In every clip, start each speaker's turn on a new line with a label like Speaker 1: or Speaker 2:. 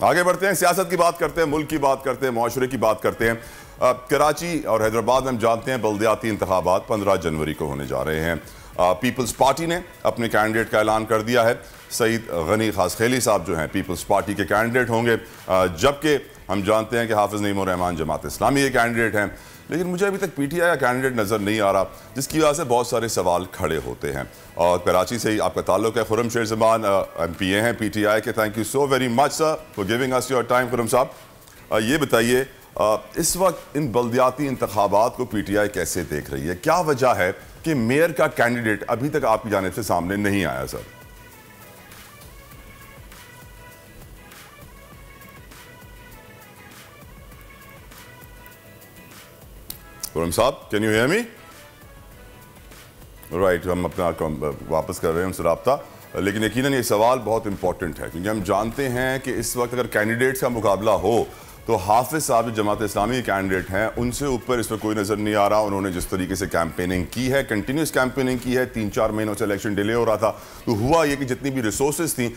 Speaker 1: आगे बढ़ते हैं, सियासत की बात करते हैं, मुल्क की बात करते हैं, माशरे की बात करते हैं। कराची और हैदराबाद में हम जानते हैं बल्दियाती इंतखाबात 15 जनवरी को होने जा रहे हैं। पीपल्स पार्टी ने अपने कैंडिडेट का ऐलान कर दिया है। सईद गनी खासखेली साहब जो हैं पीपल्स पार्टी के कैंडिडेट होंगे, जबकि हम जानते हैं कि हाफिज नईमुर रहमान जमात इस्लामी के कैंडिडेट हैं। लेकिन मुझे अभी तक पीटीआई का कैंडिडेट नज़र नहीं आ रहा, जिसकी वजह से बहुत सारे सवाल खड़े होते हैं। और कराची से ही आपका ताल्लुक है। खुर्रम शेर ज़मान MPA हैं पीटीआई के। Thank you so very much sir for giving us your time. Khurram साहब, ये बताइए इस वक्त इन बल्दियाती इंतखाबात को पीटीआई कैसे देख रही है? क्या वजह है कि मेयर का कैंडिडेट अभी तक आपकी जानिब से सामने नहीं आया? सर खुर्रम साहब, can you hear me? Right, हम अपना वापस कर रहे हैं उनसे रब्ता। लेकिन यकीनन ये सवाल बहुत इंपॉर्टेंट है, क्योंकि हम जानते हैं कि इस वक्त अगर कैंडिडेट्स का मुकाबला हो तो हाफिज साहब जो जमात इस्लामी के कैंडिडेट हैं उनसे ऊपर इस पर कोई नज़र नहीं आ रहा। उन्होंने जिस तरीके से कैंपेनिंग की है, कंटिन्यूस कैंपेनिंग की है, 3-4 महीनों से इलेक्शन डिले हो रहा था, तो हुआ ये कि जितनी भी रिसोर्सेज थी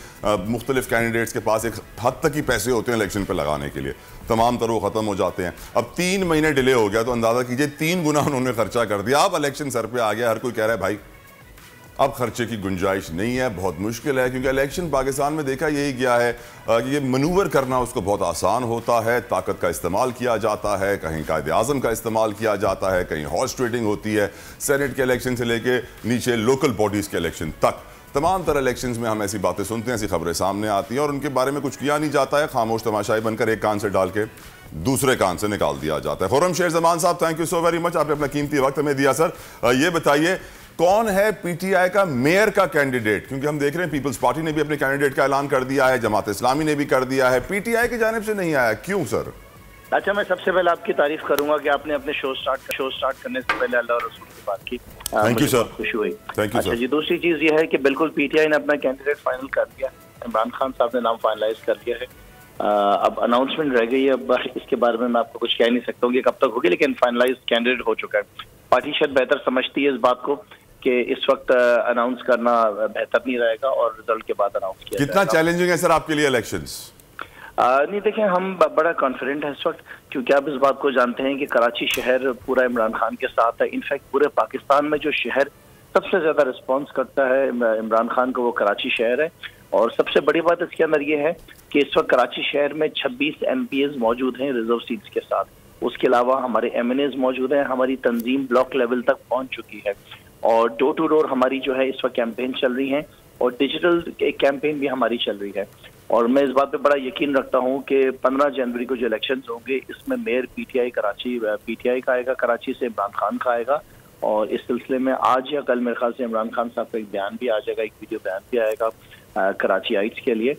Speaker 1: मुख्तलिफ कैंडिडेट्स के पास, एक हद तक ही पैसे होते हैं इलेक्शन पर लगाने के लिए, तमाम तर वो ख़त्म हो जाते हैं। अब 3 महीने डिले हो गया तो अंदाज़ा कीजिए 3 गुना उन्होंने खर्चा कर दिया। अब इलेक्शन सर पे आ गया, हर कोई कह रहा है भाई अब खर्चे की गुंजाइश नहीं है, बहुत मुश्किल है। क्योंकि इलेक्शन पाकिस्तान में देखा यही गया है कि ये मनूवर करना उसको बहुत आसान होता है, ताकत का इस्तेमाल किया जाता है, कहीं कायदे आज़म का इस्तेमाल किया जाता है, कहीं हॉर्स ट्रेडिंग होती है, सेनेट के इलेक्शन से लेके नीचे लोकल बॉडीज़ के इलेक्शन तक, तमाम तरह इलेक्शंस में हम ऐसी बातें सुनते हैं, ऐसी खबरें सामने आती हैं और उनके बारे में कुछ किया नहीं जाता है। खामोश तमाशाई बनकर एक कान से डाल के दूसरे कान से निकाल दिया जाता है। खुर्रम शेर ज़मान साहब, thank you so very much, आपने अपना कीमती वक्त हमें दिया। सर ये बताइए कौन है पीटीआई का मेयर का कैंडिडेट? क्योंकि हम देख रहे हैं पीपल्स पार्टी ने भी अपने कैंडिडेट का ऐलान कर दिया है, जमात इस्लामी ने भी कर दिया है, पीटीआई की जानिब से नहीं आया, क्यों सर?
Speaker 2: अच्छा, मैं सबसे पहले आपकी तारीफ करूंगा कि आपने अपने शो स्टार्ट करने से पहले अल्लाह और रसूल की बात की।
Speaker 1: थैंक यू सर,
Speaker 2: खुशी हुई।
Speaker 1: थैंक यू
Speaker 2: अच्छा
Speaker 1: सर
Speaker 2: जी, दूसरी चीज ये है कि बिल्कुल पीटीआई ने अपना कैंडिडेट फाइनल कर दिया। इमरान खान साहब ने नाम फाइनलाइज कर दिया है। अब अनाउंसमेंट रह गई है, अब इसके बारे में मैं आपको कुछ कह नहीं सकता हूँ कि कब तक होगी, लेकिन फाइनलाइज कैंडिडेट हो चुका है। पार्टी शायद बेहतर समझती है इस बात को कि इस वक्त अनाउंस करना बेहतर नहीं रहेगा और रिजल्ट के बाद अनाउंस किया
Speaker 1: कितना चैलेंजिंग है सर आपके लिए इलेक्शंस?
Speaker 2: नहीं, देखें, हम बड़ा कॉन्फिडेंट है इस वक्त, क्योंकि आप इस बात को जानते हैं कि कराची शहर पूरा इमरान खान के साथ है। इनफैक्ट पूरे पाकिस्तान में जो शहर सबसे ज्यादा रिस्पॉन्स करता है इमरान खान को, वो कराची शहर है। और सबसे बड़ी बात इसके अंदर ये है कि इस वक्त कराची शहर में 26 MPs मौजूद हैं रिजर्व सीट्स के साथ। उसके अलावा हमारे MNAs मौजूद हैं। हमारी तंजीम ब्लॉक लेवल तक पहुंच चुकी है और डोर टू डोर हमारी जो है इस वक्त कैंपेन चल रही है और डिजिटल कैंपेन भी हमारी चल रही है। और मैं इस बात पे बड़ा यकीन रखता हूं कि 15 जनवरी को जो इलेक्शंस होंगे इसमें मेयर पीटीआई का आएगा, कराची से इमरान खान का आएगा। और इस सिलसिले में आज या कल मेरे ख्याल से इमरान खान साहब का एक बयान भी आ जाएगा, एक वीडियो बयान भी आएगा कराची आइट्स के लिए।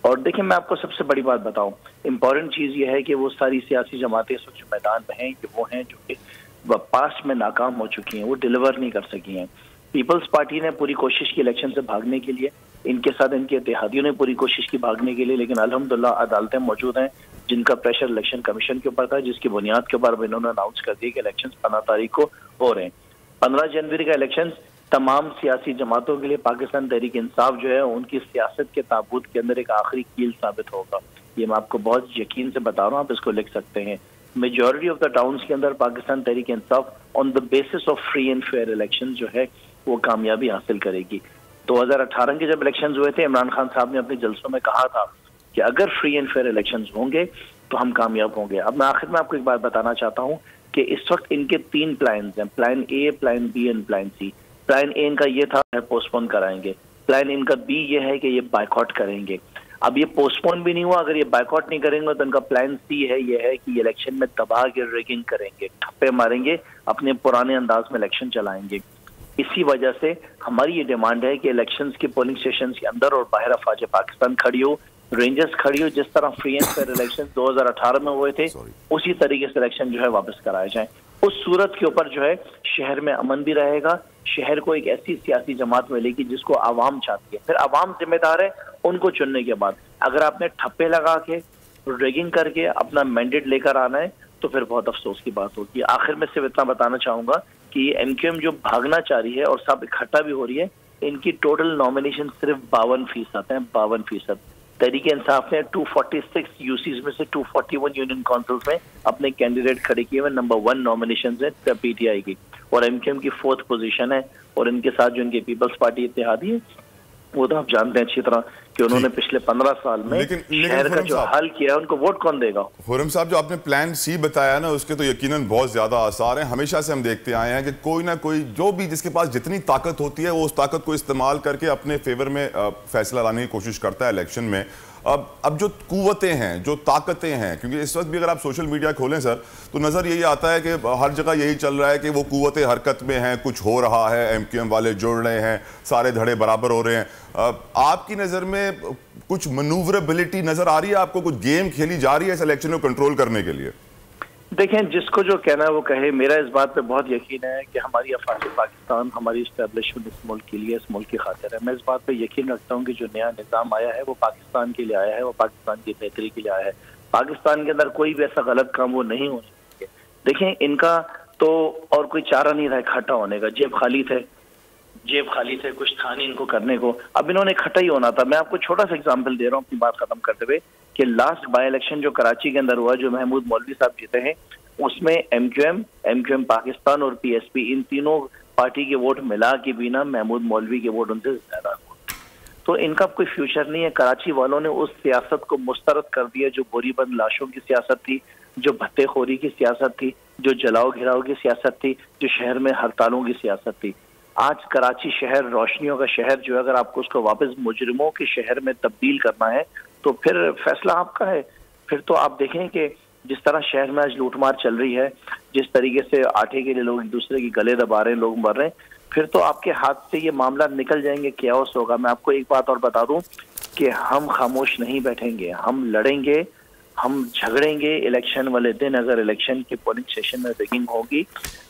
Speaker 2: और देखिए, मैं आपको सबसे बड़ी बात बताऊं, इम्पोर्टेंट चीज ये है कि वो सारी सियासी जमातें इस वक्त जो मैदान में हैं, वो हैं जो कि पास्ट में नाकाम हो चुकी हैं, वो डिलीवर नहीं कर सकी हैं। पीपल्स पार्टी ने पूरी कोशिश की इलेक्शन से भागने के लिए, इनके साथ इनके इत्तेहादियों ने पूरी कोशिश की भागने के लिए, लेकिन अल्हम्दुलिल्लाह अदालतें मौजूद हैं जिनका प्रेशर इलेक्शन कमीशन के ऊपर था, जिसकी बुनियाद के ऊपर इन्होंने अनाउंस कर दिया कि इलेक्शन 15 तारीख को हो रहे हैं। 15 जनवरी का इलेक्शन तमाम सियासी जमातों के लिए पाकिस्तान तहरीक इंसाफ जो है उनकी सियासत के ताबूत के अंदर एक आखिरी कील साबित होगा। ये मैं आपको बहुत यकीन से बता रहा हूँ, आप इसको लिख सकते हैं। मेजॉरिटी ऑफ द टाउन्स के अंदर Pakistan Tehreek Insaf on the basis of free and fair election जो है वो कामयाबी हासिल करेगी। 2018 के जब इलेक्शंस हुए थे, इमरान खान साहब ने अपने जलसों में कहा था कि अगर फ्री एंड फेयर इलेक्शंस होंगे तो हम कामयाब होंगे। अब मैं आखिर में आपको एक बात बताना चाहता हूं कि इस वक्त इनके 3 प्लान्स हैं, plan A, plan B and plan C. Plan A इनका ये था पोस्टपोन कराएंगे, प्लान इनका बी ये है कि ये बायकॉट करेंगे। अब ये पोस्टपोन भी नहीं हुआ, अगर ये बायकॉट नहीं करेंगे तो इनका प्लान सी है, ये है कि इलेक्शन में दबा के रिगिंग करेंगे, ठप्पे मारेंगे, अपने पुराने अंदाज में इलेक्शन चलाएंगे। इसी वजह से हमारी ये डिमांड है कि इलेक्शंस के पोलिंग स्टेशन के अंदर और बाहर अफवाज पाकिस्तान खड़ी हो, रेंजर्स खड़ी हो, जिस तरह फ्री एंड फेयर इलेक्शन 2018 में हुए थे उसी तरीके से इलेक्शन जो है वापस कराए जाएं। उस सूरत के ऊपर जो है शहर में अमन भी रहेगा, शहर को एक ऐसी सियासी जमात मिलेगी जिसको आवाम चाहती है। फिर आवाम जिम्मेदार है उनको चुनने के बाद। अगर आपने ठप्पे लगा के रेगिंग करके अपना मैंडेट लेकर आना है तो फिर बहुत अफसोस की बात होगी। आखिर में सिर्फ इतना बताना चाहूंगा कि MQM जो भागना चाह रही है और सब इकट्ठा भी हो रही है, इनकी टोटल नॉमिनेशन सिर्फ 52% है, 52%। तहरीक इंसाफ ने 246 यूसीज में से 241 यूनियन काउंसिल्स में अपने कैंडिडेट खड़े किए हुए। नंबर 1 नॉमिनेशन है पीटीआई की, और एमक्यूएम की 4th पोजीशन है। और इनके साथ जो इनके पीपल्स पार्टी इत्तेहादी है, वो तो आप जानते हैं अच्छी तरह कि उन्होंने पिछले 15 साल में शहर का जो हल किया है, उनको वोट कौन देगा?
Speaker 1: खुर्रम साहब, जो आपने प्लान सी बताया ना, उसके तो यकीनन बहुत ज्यादा आसार हैं। हमेशा से हम देखते आए हैं कि कोई ना कोई जो भी जिसके पास जितनी ताकत होती है वो उस ताकत को इस्तेमाल करके अपने फेवर में फैसला लाने की कोशिश करता है इलेक्शन में। अब जो कुव्वतें हैं, जो ताकतें हैं, क्योंकि इस वक्त भी अगर आप सोशल मीडिया खोलें सर, तो नज़र यही आता है कि हर जगह यही चल रहा है कि वो कुव्वतें हरकत में हैं, कुछ हो रहा है, एमक्यूएम वाले जुड़ रहे हैं, सारे धड़े बराबर हो रहे हैं। आपकी नज़र में कुछ मनूवरेबिलिटी नज़र आ रही है आपको? कुछ गेम खेली जा रही है इस इलेक्शन को कंट्रोल करने के लिए?
Speaker 2: देखें, जिसको जो कहना है वो कहे। मेरा इस बात पे बहुत यकीन है कि हमारी अफवाज पाकिस्तान, हमारी इस्टेब्लिशमेंट इस मुल्क के लिए, इस मुल्क की खातिर है। मैं इस बात पे यकीन रखता हूँ कि जो नया निज़ाम आया है वो पाकिस्तान के लिए आया है, वो पाकिस्तान की बेहतरी के लिए आया है। पाकिस्तान के अंदर कोई भी ऐसा गलत काम वो नहीं होने देंगे। देखें, इनका तो और कोई चारा नहीं रहा इकट्ठा होने का। जेब खाली थे, कुछ था नहीं इनको करने को। अब इन्होंने इकट्ठा ही होना था। मैं आपको छोटा सा एग्जाम्पल दे रहा हूँ अपनी बात खत्म करते हुए, कि लास्ट बाई इलेक्शन जो कराची के अंदर हुआ, जो महमूद मौलवी साहब जीते हैं, उसमें एमक्यूएम पाकिस्तान और पीएसपी, इन तीनों पार्टी के वोट मिला के बिना महमूद मौलवी के वोट उनसे ज्यादा वोट। तो इनका कोई फ्यूचर नहीं है। कराची वालों ने उस सियासत को मुस्तरद कर दिया जो बोरीबंद लाशों की सियासत थी, जो भत्तेखोरी की सियासत थी, जो जलाओ घिराओ की सियासत थी, जो शहर में हड़तालों की सियासत थी। आज कराची शहर रोशनियों का शहर जो है, अगर आपको उसको वापस मुजरिमों के शहर में तब्दील करना है तो फिर फैसला आपका है। फिर तो आप देखें कि जिस तरह शहर में आज लूटमार चल रही है, जिस तरीके से आटे के लिए लोग एक दूसरे की गले दबा रहे हैं, लोग मर रहे हैं, फिर तो आपके हाथ से ये मामला निकल जाएंगे, कैओस होगा। मैं आपको एक बात और बता दूं कि हम खामोश नहीं बैठेंगे, हम लड़ेंगे, हम झगड़ेंगे। इलेक्शन वाले दिन अगर इलेक्शन के पोलिंग स्टेशन में रिगिंग होगी,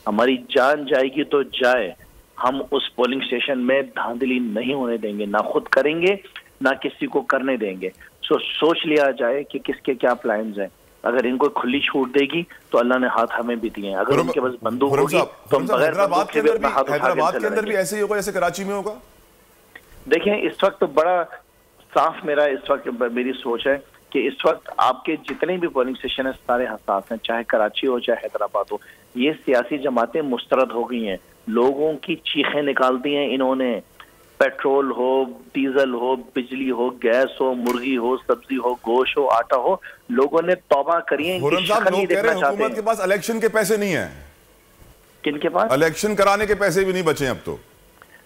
Speaker 2: हमारी जान जाएगी तो जाए, हम उस पोलिंग स्टेशन में धांधली नहीं होने देंगे, ना खुद करेंगे ना किसी को करने देंगे। सोच लिया जाए कि किसके क्या प्लान्स हैं। अगर इनको खुली छूट देगी तो अल्लाह ने हाथ हमें भी दिए हैं। अगर उनके पास बंदूक होगी तो
Speaker 1: हैदराबाद के अंदर भी ऐसे ही होगा जैसे कराची में होगा।
Speaker 2: देखें, इस वक्त बड़ा साफ मेरी सोच है कि इस वक्त आपके जितने भी पोलिंग स्टेशन है सारे हसास हैं, चाहे कराची हो चाहे हैदराबाद हो। ये सियासी जमातें मुस्तरद हो गई हैं, लोगों की चीखें निकाल दी हैं इन्होंने। पेट्रोल हो, डीजल हो, बिजली हो, गैस हो, मुर्गी हो, सब्जी हो, गोश्त हो, आटा हो, लोगों ने तौबा करी है।
Speaker 1: लोग कह रहे हैं हुकूमत के पास इलेक्शन के पैसे नहीं है।
Speaker 2: किनके पास?
Speaker 1: इलेक्शन कराने के पैसे भी नहीं बचे अब तो।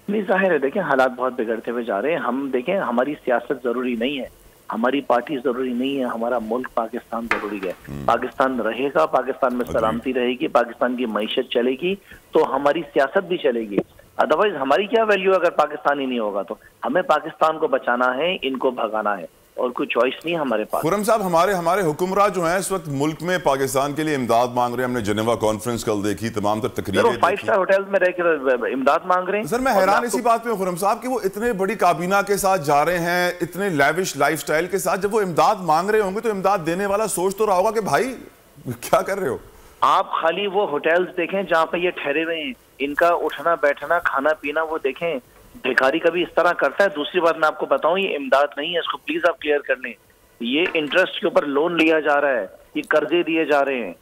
Speaker 2: नहीं, जाहिर है, देखें हालात बहुत बिगड़ते हुए जा रहे हैं। हम देखें, हमारी सियासत जरूरी नहीं है, हमारी पार्टी जरूरी नहीं है, हमारा मुल्क पाकिस्तान जरूरी है। पाकिस्तान रहेगा, पाकिस्तान में सलामती रहेगी, पाकिस्तान की मईशत चलेगी तो हमारी सियासत भी चलेगी। अदरवाइज हमारी क्या वैल्यू अगर पाकिस्तान ही नहीं होगा तो? हमें पाकिस्तान को बचाना है, इनको भगाना है, और कोई चॉइस नहीं हमारे पास।
Speaker 1: खुर्रम साहब, हमारे हुक्मरान जो हैं इस वक्त मुल्क में पाकिस्तान के लिए इमदाद मांग रहे हैं। हमने जेनेवा कॉन्फ्रेंस कल देखी, तमाम तर तकरीरें
Speaker 2: 5 स्टार होटल में रहकर इमदाद मांग रहे हैं।
Speaker 1: सर, मैं हैरान इसी बात पे खुर्रम साहब कि वो इतने बड़ी काबीना के साथ जा रहे हैं, इतने लैविश लाइफस्टाइल के साथ, जब वो इमदाद मांग रहे होंगे तो इमदाद देने वाला सोच तो रहा होगा कि भाई क्या कर रहे हो
Speaker 2: आप। खाली वो होटल्स देखें जहाँ पे ये ठहरे हुए हैं, इनका उठना बैठना खाना पीना वो देखें। भिखारी कभी इस तरह करता है? दूसरी बात मैं आपको बताऊं, ये इमदाद नहीं है, इसको प्लीज आप क्लियर कर लें। ये इंटरेस्ट के ऊपर लोन लिया जा रहा है, ये कर्जे दिए जा रहे हैं।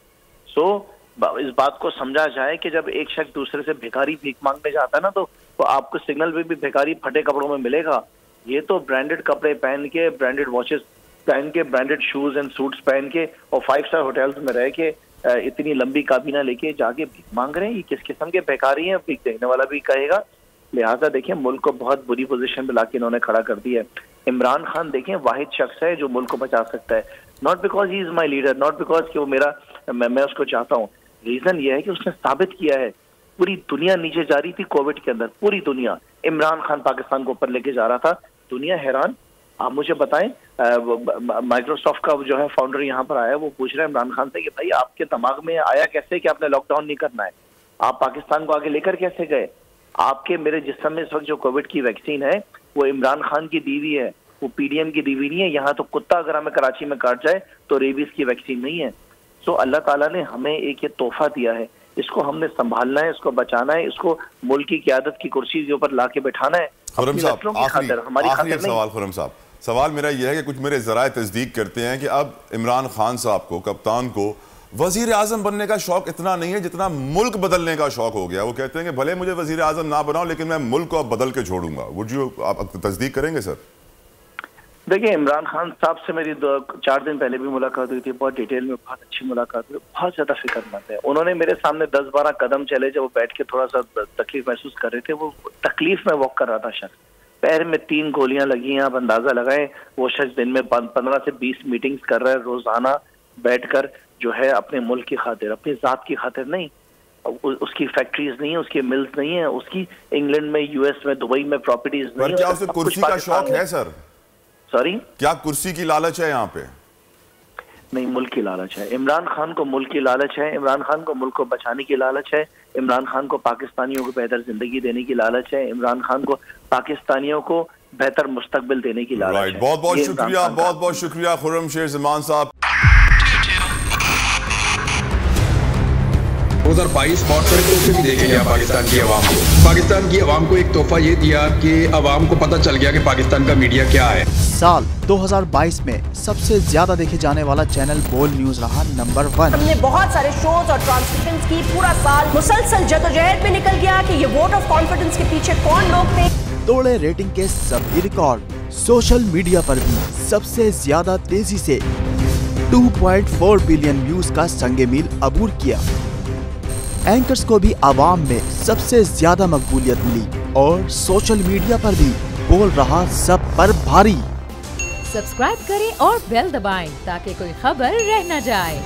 Speaker 2: इस बात को समझा जाए कि जब एक शख्स दूसरे से भिखारी भीख मांगने जाता है ना, तो आपको सिग्नल पे भी भिखारी फटे कपड़ों में मिलेगा। ये तो ब्रांडेड कपड़े पहन के, ब्रांडेड वॉचेस पहन के, ब्रांडेड शूज एंड सूट्स पहन के और 5 स्टार होटल्स में रह के इतनी लंबी काबीना लेके जाके भीख मांग रहे हैं। ये किस किस्म के भिखारी हैं? भीख देने वाला भी कहेगा। लिहाजा देखिए, मुल्क को बहुत बुरी पोजीशन पे लाके इन्होंने खड़ा कर दिया है। इमरान खान देखें, वाहिद शख्स है जो मुल्क को बचा सकता है। Not because he is my leader, not because कि वो मेरा मैं उसको चाहता हूँ। रीजन ये है कि उसने साबित किया है। पूरी दुनिया नीचे जा रही थी कोविड के अंदर, पूरी दुनिया। इमरान खान पाकिस्तान को ऊपर लेके जा रहा था, दुनिया हैरान। आप मुझे बताएं, माइक्रोसॉफ्ट का जो है फाउंडर यहाँ पर आया, वो पूछ रहा है इमरान खान से कि भाई आपके दिमाग में आया कैसे कि आपने लॉकडाउन नहीं करना है? आप पाकिस्तान को आगे लेकर कैसे गए? आपके मेरे जिस्म में इस वक्त जो कोविड की वैक्सीन है वो इमरान खान की दीवी है, वो पीडीएम की दीवी नहीं है। यहाँ तो कुत्ता अगर हमें कराची में काट जाए तो रेबीज की वैक्सीन नहीं है। सो अल्लाह ताला ने हमें एक ये तोहफा दिया है, इसको हमने संभालना है, इसको बचाना है, इसको मुल्क की क़यादत की कुर्सी के ऊपर ला के बैठाना है।
Speaker 1: खुर्रम साहब, आखिरी सवाल खुर्रम साहब, सवाल मेरा यह है कि कुछ मेरे ज़राए तस्दीक करते हैं कि अब इमरान खान साहब को, कप्तान को, वज़ीर आज़म बनने का शौक इतना नहीं है जितना मुल्क बदलने का शौक हो गया। वो कहते हैं कि भले मुझे वज़ीर आज़म ना बनाओ लेकिन मैं मुल्क को अब बदल के छोड़ूंगा। वुड यू, आप तस्दीक करेंगे सर?
Speaker 2: देखिए, इमरान खान साहब से मेरी 4 दिन पहले भी मुलाकात हुई थी, बहुत डिटेल में, बहुत अच्छी मुलाकात हुई, बहुत ज्यादा फिक्रमंद है। उन्होंने मेरे सामने 10-12 कदम चले, जब वो बैठ के थोड़ा सा तकलीफ महसूस कर रहे थे, वो तकलीफ में वॉक कर रहा था शख्स, पैर में 3 गोलियां लगी हैं। आप अंदाजा लगाएं, वो शख्स दिन में 15 से 20 मीटिंग्स कर रहा है रोजाना बैठकर, जो है अपने मुल्क की खातिर, अपनी जात की खातिर नहीं। उसकी फैक्ट्रीज नहीं है, उसकी मिल्स नहीं है, उसकी इंग्लैंड में, यूएस में, दुबई में प्रॉपर्टीज नहीं है।
Speaker 1: क्या उसे कुर्सी का शौक है सर?
Speaker 2: सॉरी,
Speaker 1: क्या कुर्सी की लालच है यहाँ पे?
Speaker 2: नहीं, मुल्क की लालच है। इमरान खान को मुल्क की लालच है। इमरान खान को मुल्क को बचाने की लालच है। इमरान खान को पाकिस्तानियों को बेहतर जिंदगी देने की लालच है। इमरान खान को पाकिस्तानियों को बेहतर मुस्तकबिल देने की लालच है।
Speaker 1: बहुत बहुत शुक्रिया, बहुत बहुत शुक्रिया खुर्रमशेर ज़मान साहब।
Speaker 3: 2022 बहुत सारे तोहफे भी देखे गया पाकिस्तान की आवाम को। पाकिस्तान की आवाम को एक तोहफा ये दिया कि आवाम को पता चल गया कि पाकिस्तान का मीडिया क्या है।
Speaker 4: साल 2022 में सबसे ज्यादा देखे जाने वाला चैनल बोल न्यूज रहा नंबर 1।
Speaker 5: हमने बहुत सारे शोज और ट्रांसमिशंस की, पूरा साल मुसलसल जदोजहद में निकल गया कि ये वोट ऑफ कॉन्फिडेंस के पीछे कौन लोग थे।
Speaker 4: तोड़े रेटिंग के सभी रिकॉर्ड। सोशल मीडिया पर भी सबसे ज्यादा तेजी से 2.4 बिलियन व्यूज का संगे मील अबूर किया। एंकर्स को भी आवाम में सबसे ज्यादा मकबूलियत मिली और सोशल मीडिया पर भी बोल रहा सब पर भारी।
Speaker 6: सब्सक्राइब करें और बेल दबाएं ताकि कोई खबर रह न जाए।